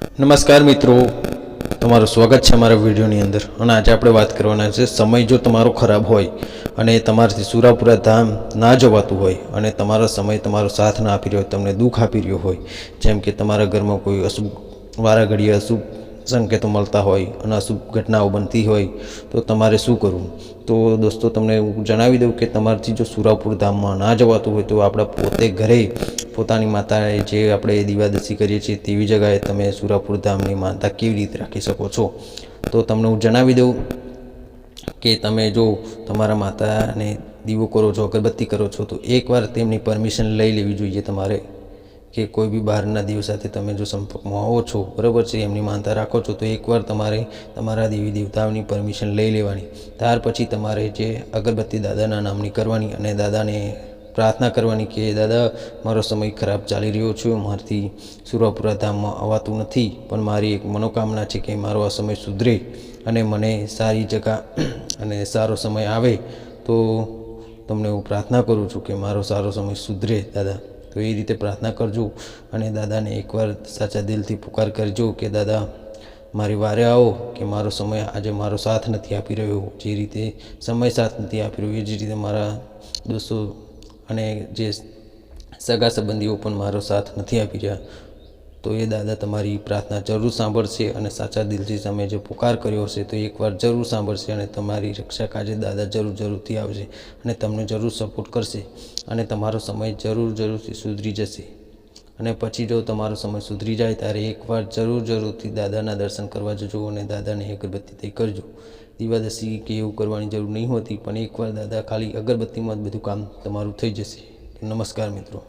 નમસ્કાર મિત્રો, તમારું સ્વાગત છે અમારા વિડીયોની અંદર. અને આજે આપણે વાત કરવાના છે, સમય જો તમારો ખરાબ હોય અને તમારાથી સુરાપુરા ધામ ના જવાતું હોય અને તમારો સમય તમારો સાથ ના આપી રહ્યો હોય, તમને દુઃખ આપી રહ્યો હોય, જેમ કે તમારા ઘરમાં કોઈ અશુભ વારા ઘડીએ અશુભ સંકેતો મળતા હોય અને અશુભ ઘટનાઓ બનતી હોય તો તમારે શું કરવું? તો દોસ્તો, તમને હું જણાવી દઉં કે તમારાથી જો સુરાપુર ધામમાં ના જવાતું હોય તો આપણે પોતે ઘરે પોતાની માતાએ જે આપણે દીવાદશી કરીએ છીએ તેવી જગાએ તમે સુરાપુર ધામની માનતા કેવી રીતે રાખી શકો છો. તો તમને હું જણાવી દઉં કે તમે જો તમારા માતાને દીવો કરો છો, અગરબત્તી કરો છો, તો એકવાર તેમની પરમિશન લઈ લેવી જોઈએ તમારે, કે કોઈ બી બહારના દેવ સાથે તમે જો સંપર્કમાં આવો છો, બરાબર છે, એમની માનતા રાખો છો, તો એકવાર તમારે તમારા દેવી દેવતાઓની પરમિશન લઈ લેવાની. ત્યાર પછી તમારે જે અગરબત્તી દાદાના નામની કરવાની અને દાદાને પ્રાર્થના કરવાની કે દાદા, મારો સમય ખરાબ ચાલી રહ્યો છે, મારાથી સુરાપુરા ધામમાં આવવાતું નથી, પણ મારી એક મનોકામના છે કે મારો આ સમય સુધરે અને મને સારી જગા અને સારો સમય આવે. તો તમને હું પ્રાર્થના કરું છું કે મારો સારો સમય સુધરે દાદા. તો એ રીતે પ્રાર્થના કરજો અને દાદાને એકવાર સાચા દિલથી પુકાર કરજો કે દાદા, મારી વારે આવો, કે મારો સમય આજે મારો સાથ નથી આપી રહ્યો. જે રીતે સમય સાથ નથી આપી રહ્યો એ જ રીતે મારા દોસ્તો અને જે સગા સંબંધીઓ પણ મારો સાથ નથી આપી રહ્યા. તો એ દાદા તમારી પ્રાર્થના જરૂર સાંભળશે અને સાચા દિલથી તમે જે પુકાર કર્યો હશે તો એકવાર જરૂર સાંભળશે અને તમારી રક્ષા કાજે દાદા જરૂરથી આવશે અને તમને જરૂર સપોર્ટ કરશે અને તમારો સમય જરૂરથી સુધરી જશે. અને પછી જો તમારો સમય સુધરી જાય ત્યારે એકવાર જરૂરથી દાદાના દર્શન કરવા જજો અને દાદાને અગરબત્તી કરજો. દીવાદશી કે એવું કરવાની જરૂર નહીં હોતી, પણ એકવાર દાદા ખાલી અગરબત્તીમાં જ બધું કામ તમારું થઈ જશે. નમસ્કાર મિત્રો.